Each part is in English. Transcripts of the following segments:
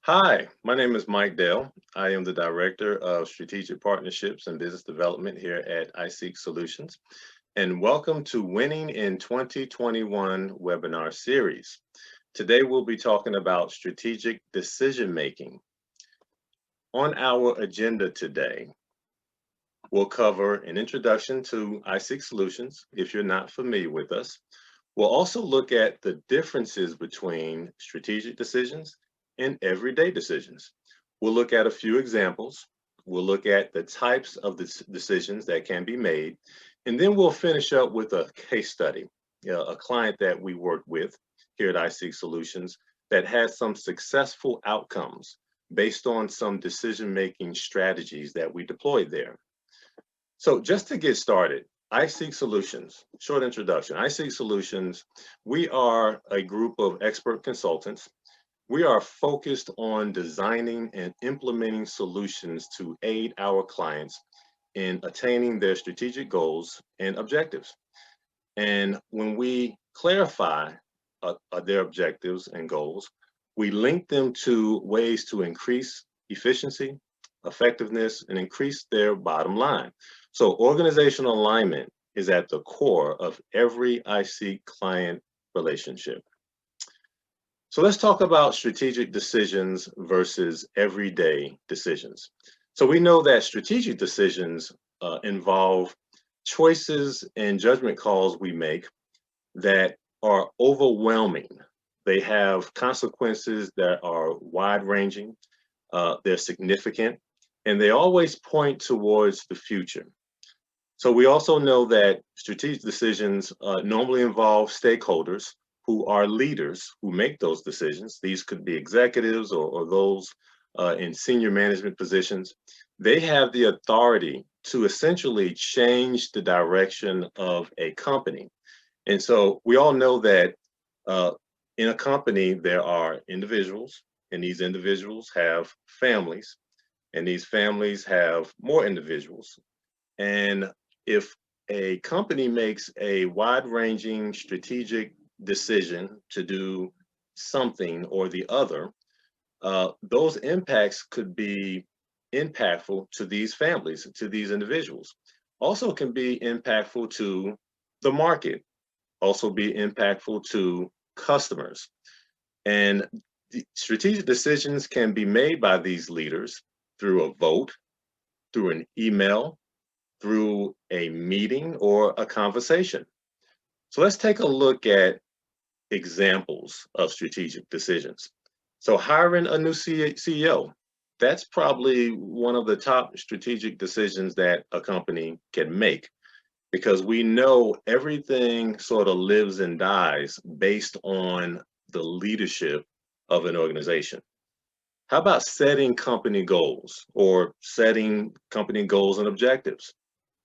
Hi, my name is Mike Dale. I am the Director of Strategic Partnerships and Business Development here at iSeek Solutions. And welcome to Winning in 2021 webinar series. Today we'll be talking about strategic decision making. On our agenda today, we'll cover an introduction to iSeek Solutions if you're not familiar with us. We'll also look at the differences between strategic decisions and everyday decisions. We'll look at a few examples. We'll look at the types of decisions that can be made. And then we'll finish up with a case study, a client that we worked with here at iSeek Solutions that had some successful outcomes based on some decision-making strategies that we deployed there. So just to get started, iSeek Solutions, short introduction. iSeek Solutions, we are a group of expert consultants. We are focused on designing and implementing solutions to aid our clients in attaining their strategic goals and objectives. And when we clarify their objectives and goals, we link them to ways to increase efficiency, effectiveness, and increase their bottom line. So organizational alignment is at the core of every iSeek client relationship. So let's talk about strategic decisions versus everyday decisions. So we know that strategic decisions involve choices and judgment calls we make that are overwhelming. They have consequences that are wide-ranging, they're significant, and they always point towards the future. So we also know that strategic decisions normally involve stakeholders who are leaders who make those decisions. These could be executives or those in senior management positions. They have the authority to essentially change the direction of a company. And so we all know that in a company, there are individuals, and these individuals have families, and these families have more individuals. And if a company makes a wide-ranging strategic decision to do something or the other, those impacts could be impactful to these families, to these individuals. Also can be impactful to the market, also be impactful to customers. And the strategic decisions can be made by these leaders through a vote, through an email, through a meeting or a conversation. So let's take a look at examples of strategic decisions. So hiring a new CEO, that's probably one of the top strategic decisions that a company can make, because we know everything sort of lives and dies based on the leadership of an organization. How about setting company goals or setting company goals and objectives?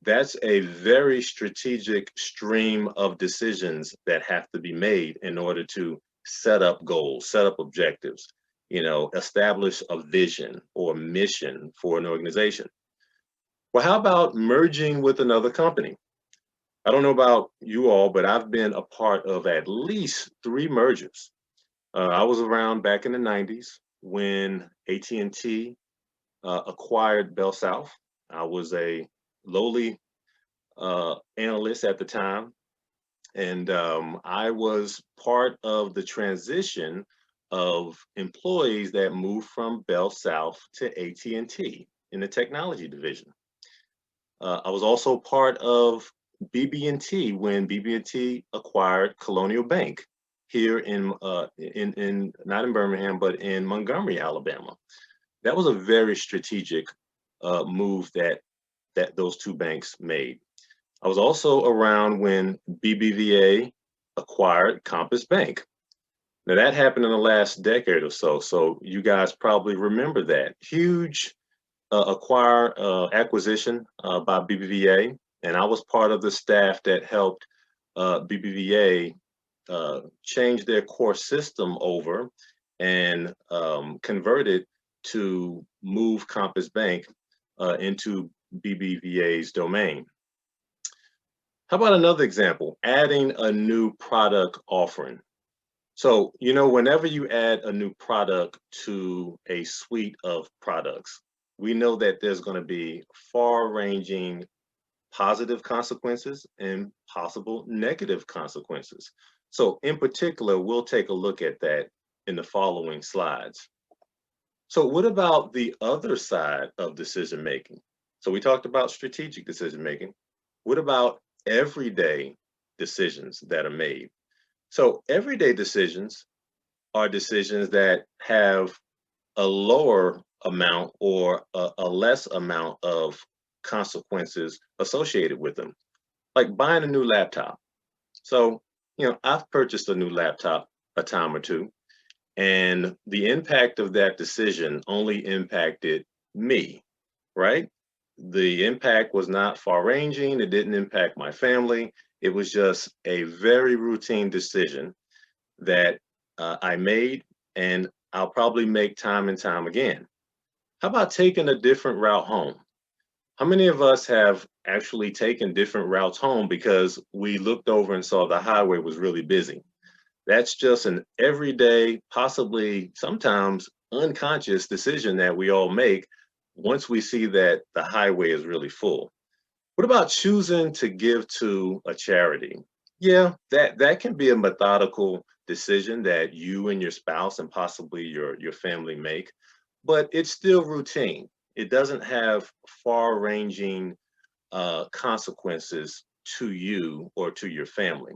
That's a very strategic stream of decisions that have to be made in order to set up goals, set up objectives, establish a vision or mission for an organization. Well, how about merging with another company? I don't know about you all, but I've been a part of at least 3 mergers. I was around back in the 90s when AT&T acquired Bell South. I was a lowly analyst at the time, and I was part of the transition of employees that moved from Bell South to AT&T in the technology division. I was also part of BB&T when BB&T acquired Colonial Bank here in not in Birmingham, but in Montgomery, Alabama. That was a very strategic move that those 2 banks made. I was also around when BBVA acquired Compass Bank. Now that happened in the last decade or so, so you guys probably remember that huge acquisition by BBVA, and I was part of the staff that helped BBVA change their core system over and convert it to move Compass Bank into BBVA's domain. How about another example? Adding a new product offering. So, you know, whenever you add a new product to a suite of products, we know that there's going to be far-ranging positive consequences and possible negative consequences. So, in particular, we'll take a look at that in the following slides. So, what about the other side of decision making? So, we talked about strategic decision making. What about everyday decisions that are made? So, everyday decisions are decisions that have a lower amount or a less amount of consequences associated with them, like buying a new laptop. So, you know, I've purchased a new laptop a time or two, and the impact of that decision only impacted me, right? The impact was not far ranging, it didn't impact my family. It was just a very routine decision that I made, and I'll probably make time and time again. How about taking a different route home? How many of us have actually taken different routes home because we looked over and saw the highway was really busy? That's just an everyday, possibly sometimes unconscious decision that we all make once we see that the highway is really full. What about choosing to give to a charity? Yeah, that can be a methodical decision that you and your spouse and possibly your family make, but it's still routine. It doesn't have far-ranging consequences to you or to your family.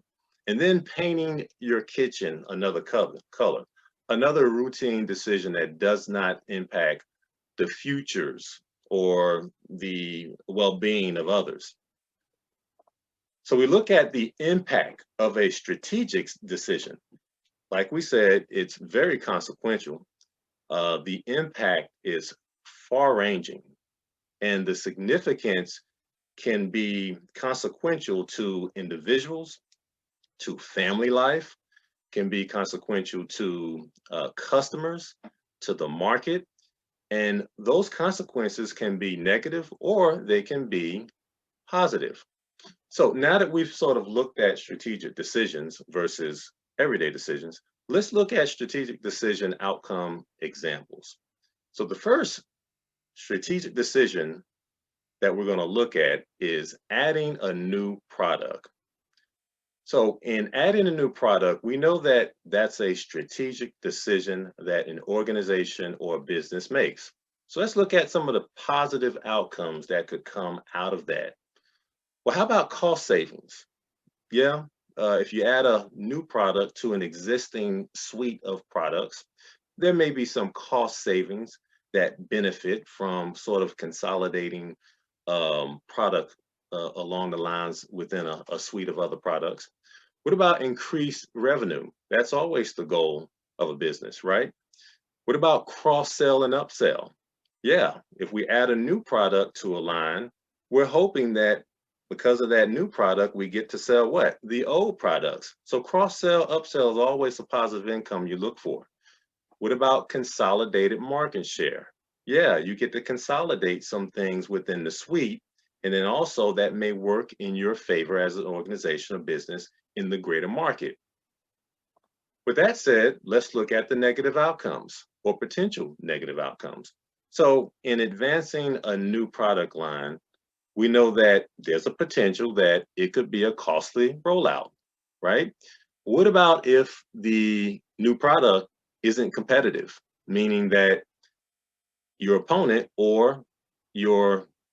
And then painting your kitchen another color, another routine decision that does not impact the futures or the well-being of others. So we look at the impact of a strategic decision. Like we said, it's very consequential. The impact is far-ranging, and the significance can be consequential to individuals, to family life, can be consequential to customers, to the market, and those consequences can be negative or they can be positive. So now that we've sort of looked at strategic decisions versus everyday decisions, let's look at strategic decision outcome examples. So the first strategic decision that we're going to look at is adding a new product. So in adding a new product, we know that that's a strategic decision that an organization or business makes. So let's look at some of the positive outcomes that could come out of that. Well, how about cost savings? Yeah, if you add a new product to an existing suite of products, there may be some cost savings that benefit from sort of consolidating product along the lines within a suite of other products. What about increased revenue? That's always the goal of a business, right? What about cross-sell and upsell? Yeah, if we add a new product to a line, we're hoping that because of that new product, we get to sell what? The old products. So cross-sell, upsell is always a positive income you look for. What about consolidated market share? Yeah, you get to consolidate some things within the suite, and then also that may work in your favor as an organization or business in the greater market. With that said, let's look at the negative outcomes or potential negative outcomes. So in advancing a new product line, we know that there's a potential that it could be a costly rollout, right? What about if the new product isn't competitive, meaning that your opponent or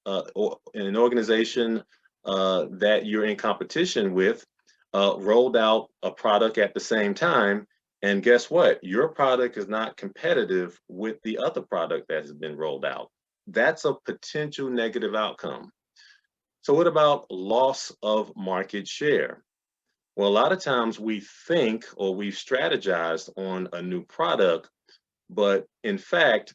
an organization that you're in competition with rolled out a product at the same time, and guess what? Your product is not competitive with the other product that has been rolled out. That's a potential negative outcome. So what about loss of market share? Well, a lot of times we think or we've strategized on a new product, but in fact,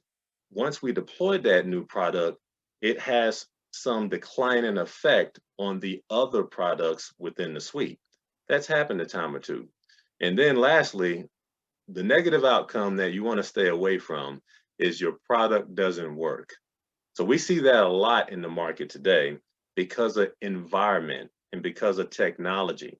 once we deploy that new product, it has some declining effect on the other products within the suite. That's happened a time or two. And then lastly, the negative outcome that you want to stay away from is your product doesn't work. So we see that a lot in the market today because of environment and because of technology.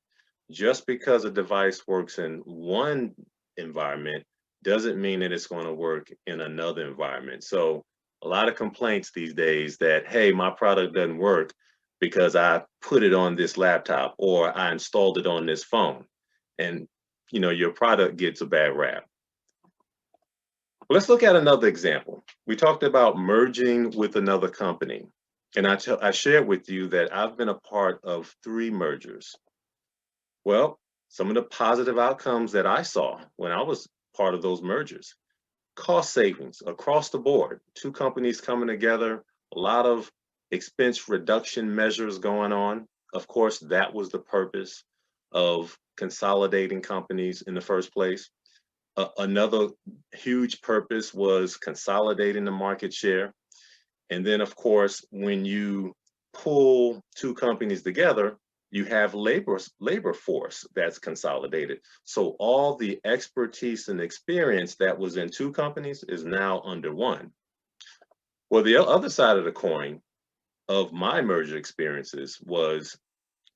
Just because a device works in one environment doesn't mean that it's going to work in another environment. So a lot of complaints these days that, hey, my product doesn't work because I put it on this laptop or I installed it on this phone. And your product gets a bad rap. Let's look at another example. We talked about merging with another company. And I shared with you that I've been a part of 3 mergers. Well, some of the positive outcomes that I saw when I was part of those mergers: cost savings across the board, 2 companies coming together, a lot of expense reduction measures going on. Of course, that was the purpose of consolidating companies in the first place. Another huge purpose was consolidating the market share. And then, of course, when you pull 2 companies together, you have labor force that's consolidated. So all the expertise and experience that was in 2 companies is now under one. Well, the other side of the coin of my merger experiences was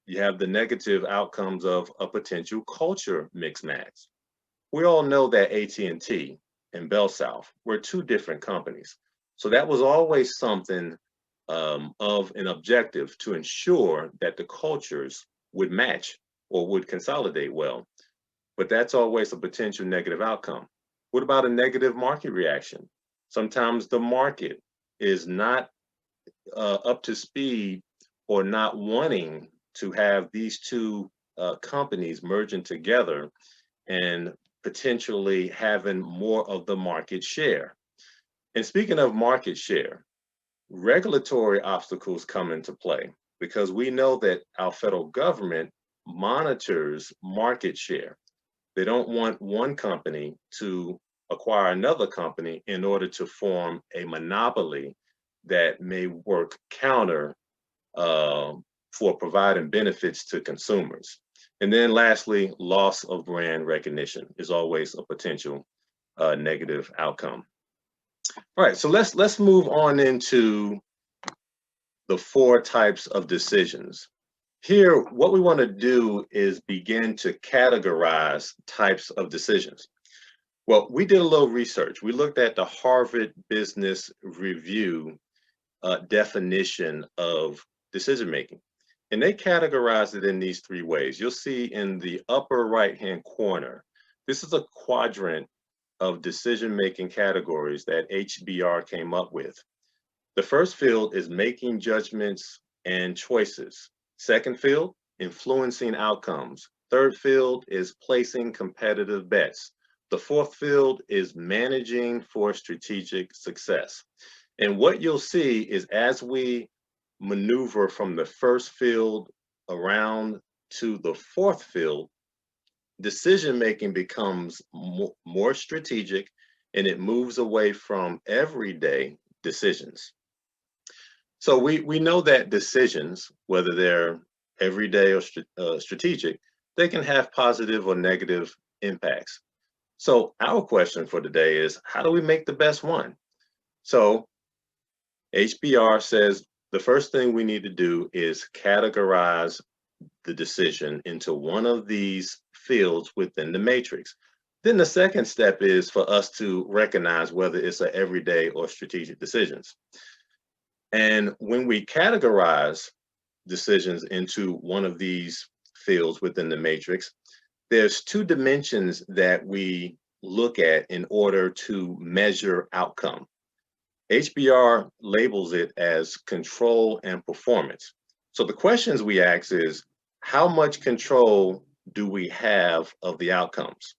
you have the negative outcomes of a potential culture mix match. We all know that AT&T and Bell South were 2 different companies. So that was always something of an objective to ensure that the cultures would match or would consolidate well. But that's always a potential negative outcome. What about a negative market reaction? Sometimes the market is not up to speed or not wanting to have these 2 companies merging together and potentially having more of the market share. And speaking of market share, regulatory obstacles come into play because we know that our federal government monitors market share. They don't want one company to acquire another company in order to form a monopoly that may work counter for providing benefits to consumers. And then lastly, loss of brand recognition is always a potential negative outcome. All right, so let's move on into the 4 types of decisions. Here, what we want to do is begin to categorize types of decisions. Well, we did a little research. We looked at the Harvard Business Review definition of decision making, and they categorized it in these 3 ways. You'll see in the upper right-hand corner, this is a quadrant of decision-making categories that HBR came up with. The first field is making judgments and choices. Second field, influencing outcomes. Third field is placing competitive bets. The 4th field is managing for strategic success. And what you'll see is as we maneuver from the first field around to the 4th field, decision-making becomes more strategic and it moves away from everyday decisions. So we know that decisions, whether they're everyday or strategic, they can have positive or negative impacts. So our question for today is, how do we make the best one? So HBR says the first thing we need to do is categorize the decision into one of these fields within the matrix. Then the second step is for us to recognize whether it's an everyday or strategic decisions. And when we categorize decisions into one of these fields within the matrix, there's 2 dimensions that we look at in order to measure outcome. HBR labels it as control and performance. So the questions we ask is, how much control do we have of the outcomes?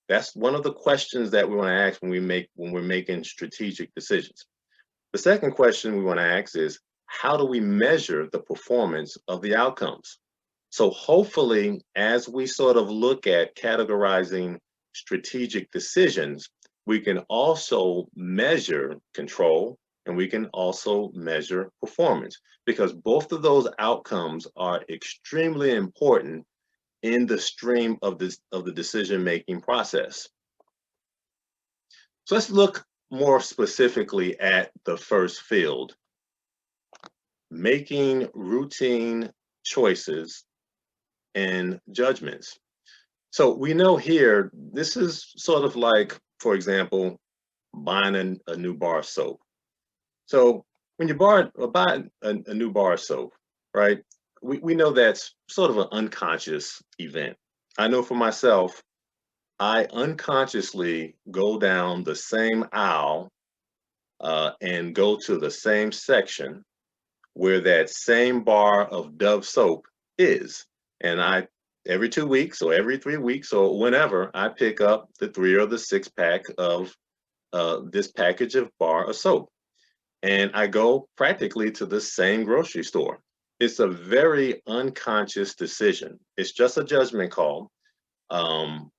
That's one of the questions that we want to ask when we're making strategic decisions. The second question we want to ask is, how do we measure the performance of the outcomes? So hopefully, as we sort of look at categorizing strategic decisions, we can also measure control and we can also measure performance, because both of those outcomes are extremely important in the stream of the decision-making process. So let's look more specifically at the first field, making routine choices and judgments. So we know here, this is sort of like, for example, buying a new bar of soap. So when you buy a new bar of soap, right, we know that's sort of an unconscious event. I know for myself, I unconsciously go down the same aisle and go to the same section where that same bar of Dove soap is. And I, every 2 weeks or every 3 weeks or whenever, I pick up the 3 or the 6 pack of this package of bar of soap. And I go practically to the same grocery store. It's a very unconscious decision. It's just a judgment call. Um,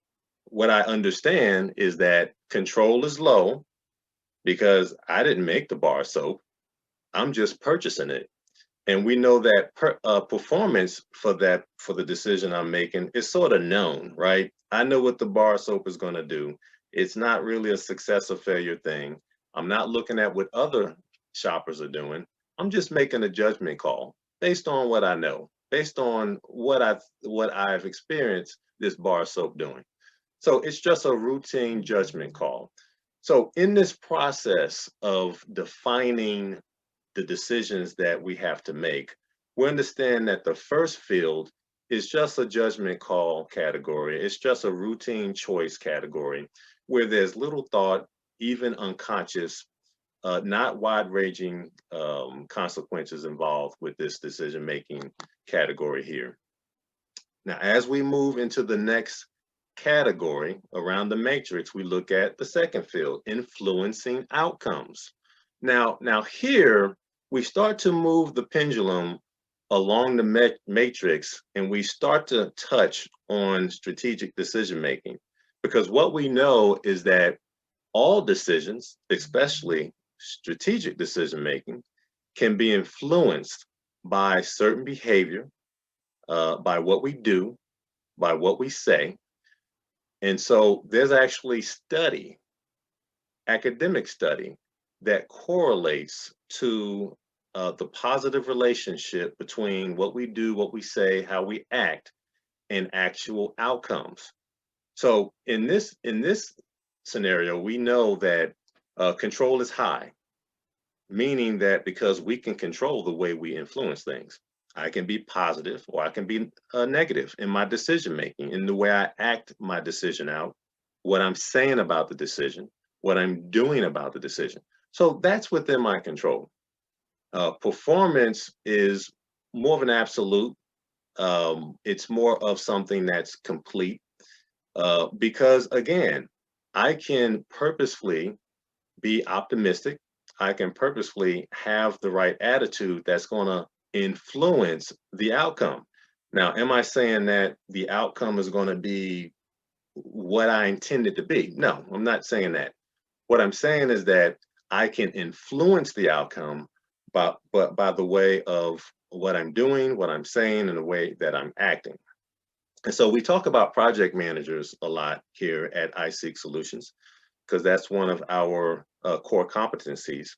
what I understand is that control is low because I didn't make the bar of soap. I'm just purchasing it. And we know that performance for the decision I'm making is sort of known, right? I know what the bar soap is going to do. It's not really a success or failure thing. I'm not looking at what other shoppers are doing. I'm just making a judgment call based on what I know, based on what I've experienced this bar soap doing. So it's just a routine judgment call. So in this process of defining the decisions that we have to make, we understand that the first field is just a judgment call category. It's just a routine choice category where there's little thought, even unconscious, not wide-ranging consequences involved with this decision-making category here. Now, as we move into the next category around the matrix, we look at the second field, influencing outcomes. Now here, we start to move the pendulum along the matrix and we start to touch on strategic decision making. Because what we know is that all decisions, especially strategic decision making, can be influenced by certain behavior, by what we do, by what we say. And so there's actually study, academic study, that correlates to the positive relationship between what we do, what we say, how we act, and actual outcomes. So in this scenario, we know that control is high, meaning that because we can control the way we influence things. I can be positive or I can be negative in my decision making, in the way I act my decision out, what I'm saying about the decision, what I'm doing about the decision. So that's within my control. Performance is more of an absolute. It's more of something that's complete because, again, I can purposefully be optimistic. I can purposefully have the right attitude that's going to influence the outcome. Now, am I saying that the outcome is going to be what I intended to be? No, I'm not saying that. What I'm saying is that I can influence the outcome but by the way of what I'm doing, what I'm saying, and the way that I'm acting. And so we talk about project managers a lot here at iSeek Solutions because that's one of our core competencies.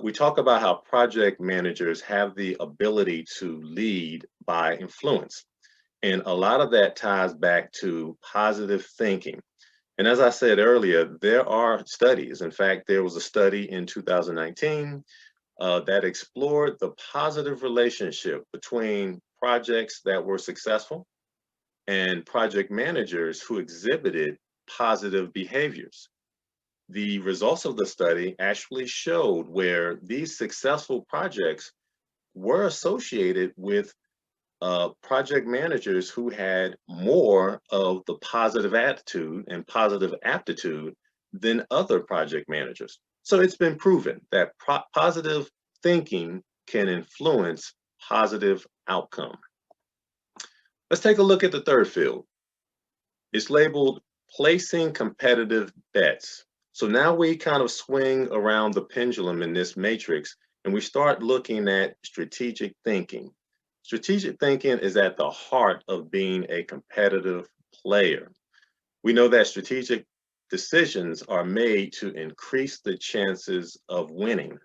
We talk about how project managers have the ability to lead by influence. And a lot of that ties back to positive thinking. And as I said earlier, there are studies. In fact, there was a study in 2019 that explored the positive relationship between projects that were successful and project managers who exhibited positive behaviors. The results of the study actually showed where these successful projects were associated with project managers who had more of the positive attitude and positive aptitude than other project managers. So it's been proven that positive thinking can influence positive outcome. Let's take a look at the third field. It's labeled placing competitive bets. So now we kind of swing around the pendulum in this matrix and we start looking at strategic thinking. Strategic thinking is at the heart of being a competitive player. We know that strategic decisions are made to increase the chances of winning.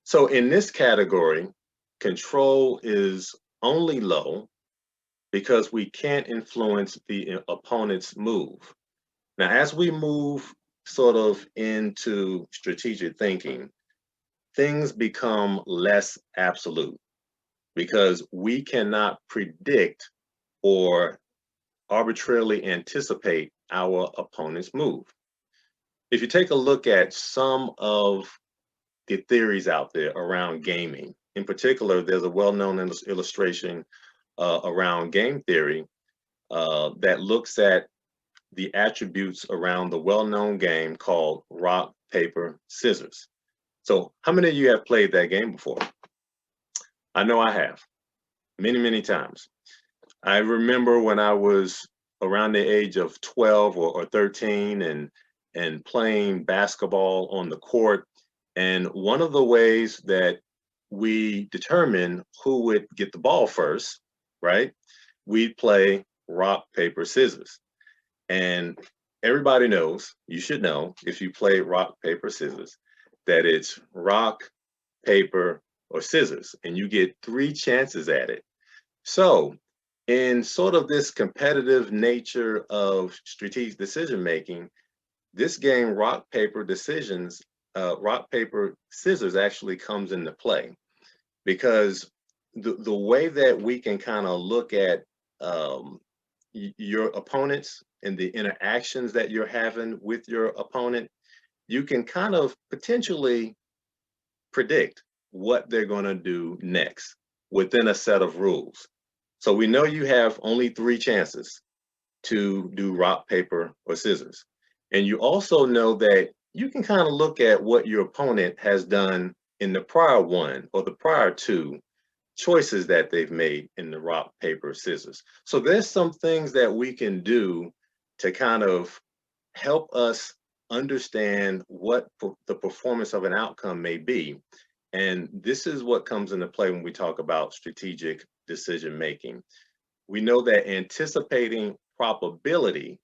So in this category, control is only low because we can't influence the opponent's move. Now, as we move sort of into strategic thinking, things become less absolute because we cannot predict or arbitrarily anticipate our opponent's move. If you take a look at some of the theories out there around gaming, in particular, there's a well-known illustration around game theory that looks at the attributes around the well-known game called rock, paper, scissors. So how many of you have played that game before? I know I have, many, many times. I remember when I was around the age of 12 or 13 and playing basketball on the court. And one of the ways that we determine who would get the ball first, right? We'd play rock, paper, scissors. And everybody knows, you should know, if you play rock, paper, scissors, that it's rock, paper, or scissors, and you get 3 chances at it. So in sort of this competitive nature of strategic decision making, this game, rock, paper, scissors actually comes into play because the way that we can kind of look at your opponents and the interactions that you're having with your opponent, you can kind of potentially predict what they're going to do next within a set of rules. So we know you have only 3 chances to do rock, paper, or scissors. And you also know that you can kind of look at what your opponent has done in the prior one or the prior 2 choices that they've made in the rock, paper, scissors. So there's some things that we can do to kind of help us understand what the performance of an outcome may be. And this is what comes into play when we talk about strategic decision making. We know that anticipating probability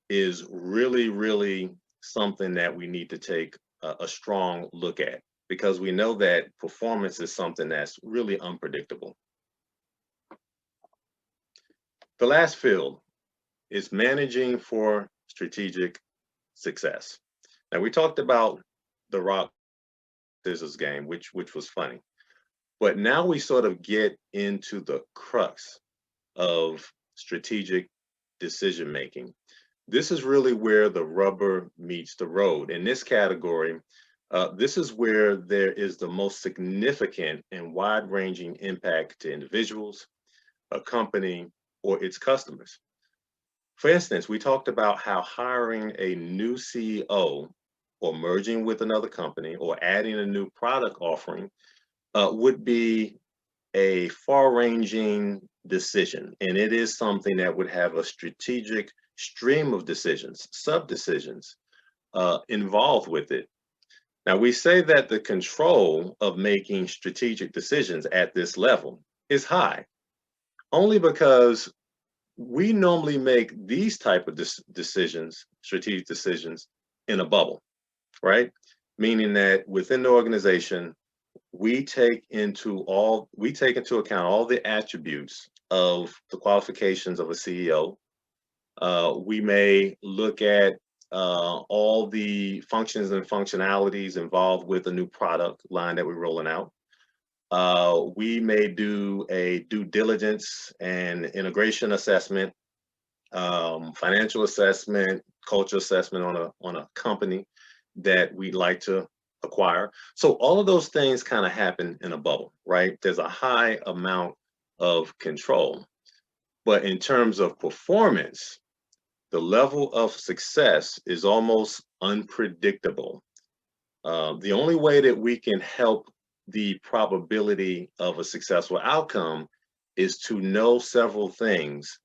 is really, really something that we need to take a strong look at because we know that performance is something that's really unpredictable. The last field is managing for strategic success. Now, we talked about the rock scissors game, which was funny, but now we sort of get into the crux of strategic decision making. This is really where the rubber meets the road. In this category, this is where there is the most significant and wide-ranging impact to individuals, a company, or its customers. For instance, we talked about how hiring a new CEO or merging with another company or adding a new product offering would be a far-ranging decision. And it is something that would have a strategic stream of decisions, sub-decisions involved with it. Now, we say that the control of making strategic decisions at this level is high, only because we normally make these type of decisions, strategic decisions, in a bubble, right? Meaning that within the organization, we take into account all the attributes of the qualifications of a CEO. We may look at all the functions and functionalities involved with a new product line that we're rolling out. We may do a due diligence and integration assessment, financial assessment, culture assessment on a company that we'd like to acquire. So all of those things kind of happen in a bubble, right? There's a high amount of control. But in terms of performance, the level of success is almost unpredictable. The only way that we can help the probability of a successful outcome is to know several things,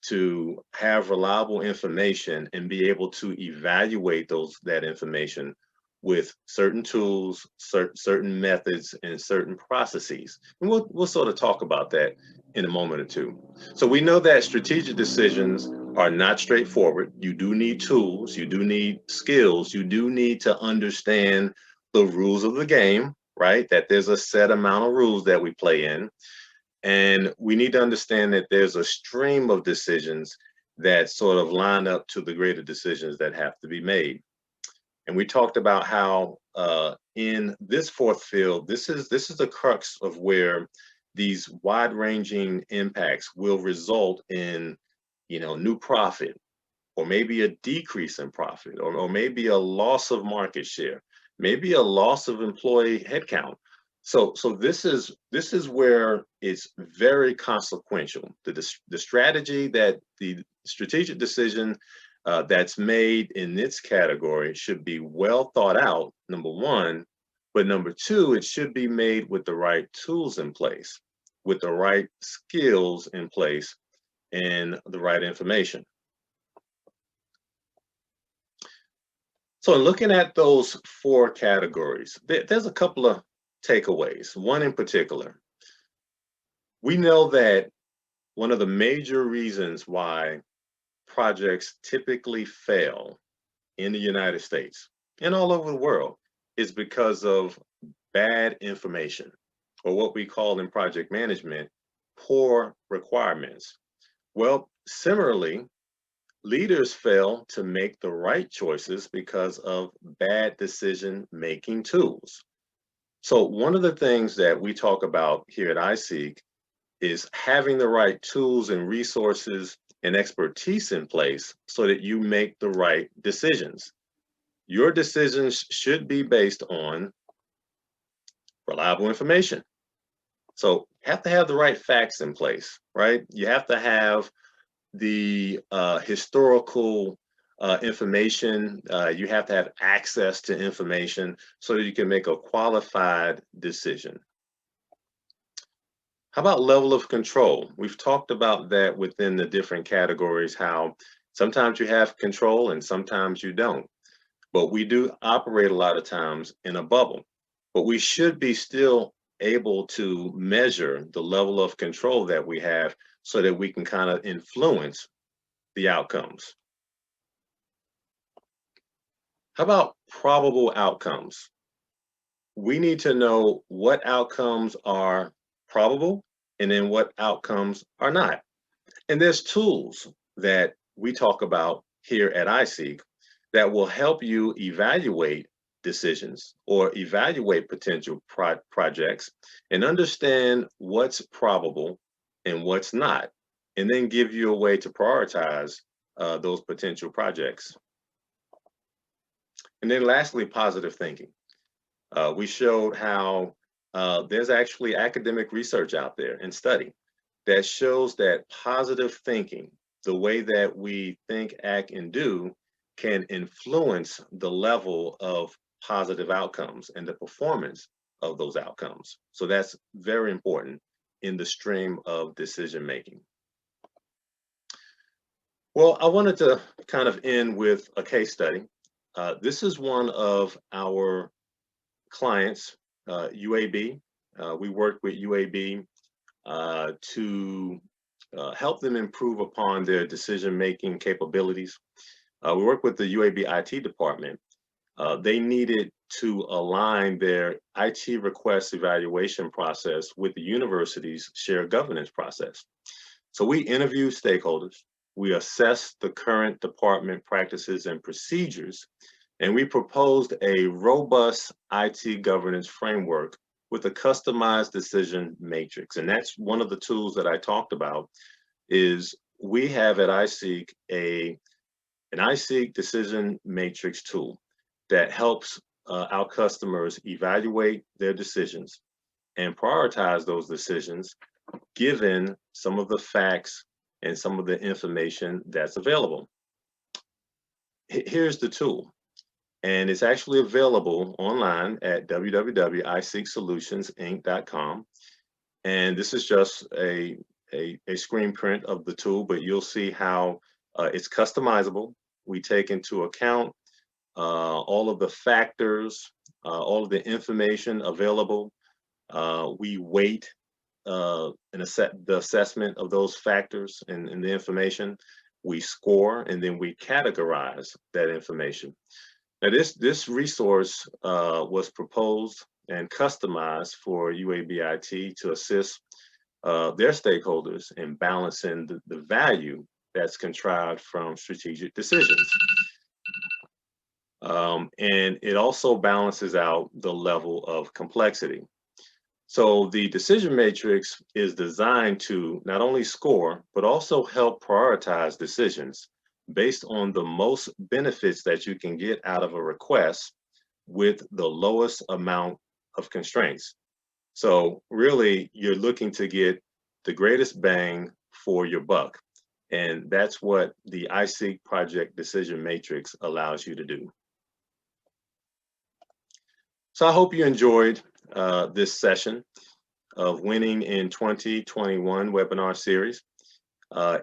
to have reliable information and be able to evaluate that information with certain tools, certain methods, and certain processes. And we'll sort of talk about that in a moment or two. So we know that strategic decisions are not straightforward. You do need tools, you do need skills, you do need to understand the rules of the game, right? That there's a set amount of rules that we play in. And we need to understand that there's a stream of decisions that sort of line up to the greater decisions that have to be made. And we talked about how in this fourth field, this is the crux of where these wide-ranging impacts will result in, new profit, or maybe a decrease in profit, or maybe a loss of market share, maybe a loss of employee headcount. So this is where it's very consequential. The strategy that the strategic decision that's made in this category should be well thought out, number one, but number two, it should be made with the right tools in place, with the right skills in place, and the right information. So looking at those four categories, there's a couple of takeaways. One in particular, we know that one of the major reasons why projects typically fail in the United States and all over the world is because of bad information, or what we call in project management, poor requirements. Well, similarly, leaders fail to make the right choices because of bad decision-making tools. So one of the things that we talk about here at iSeek is having the right tools and resources and expertise in place so that you make the right decisions. Your decisions should be based on reliable information. So you have to have the right facts in place, right? You have to have the historical information. You have to have access to information so that you can make a qualified decision. How about level of control? We've talked about that within the different categories, how sometimes you have control and sometimes you don't. But we do operate a lot of times in a bubble. But we should be still able to measure the level of control that we have so that we can kind of influence the outcomes. How about probable outcomes? We need to know what outcomes are probable and then what outcomes are not. And there's tools that we talk about here at iSeek that will help you evaluate decisions or evaluate potential projects and understand what's probable and what's not, and then give you a way to prioritize those potential projects. And then lastly, positive thinking. We showed how there's actually academic research out there and study that shows that positive thinking, the way that we think, act, and do, can influence the level of positive outcomes and the performance of those outcomes. So that's very important in the stream of decision making. Well, I wanted to kind of end with a case study. This is one of our clients, UAB. We work with UAB to help them improve upon their decision-making capabilities. We work with the UAB IT department. They needed to align their IT request evaluation process with the university's shared governance process. So we interview stakeholders, we assess the current department practices and procedures, and we proposed a robust IT governance framework with a customized decision matrix. And that's one of the tools that I talked about. Is we have at iSeek an iSeek decision matrix tool that helps our customers evaluate their decisions and prioritize those decisions given some of the facts and some of the information that's available. Here's the tool. And it's actually available online at www.iseeksolutionsinc.com. And this is just a screen print of the tool, but you'll see how it's customizable. We take into account all of the factors, all of the information available. We weight the assessment of those factors and the information. We score, and then we categorize that information. Now, this resource was proposed and customized for UAB IT to assist their stakeholders in balancing the value that's contrived from strategic decisions. And it also balances out the level of complexity. So the decision matrix is designed to not only score, but also help prioritize decisions based on the most benefits that you can get out of a request with the lowest amount of constraints. So really, you're looking to get the greatest bang for your buck. And that's what the iSeek project decision matrix allows you to do. So I hope you enjoyed this session of Winning in 2021 webinar series.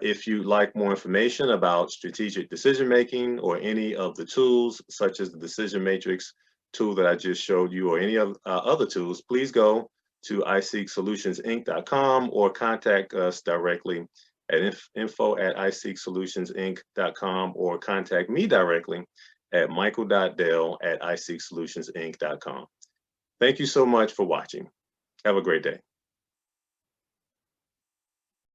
If you'd like more information about strategic decision making or any of the tools, such as the decision matrix tool that I just showed you, or any of other tools, please go to iSeekSolutionsInc.com or contact us directly at info@iSeekSolutionsInc.com, or contact me directly at michael.dell@iSeekSolutionsInc.com. Thank you so much for watching. Have a great day.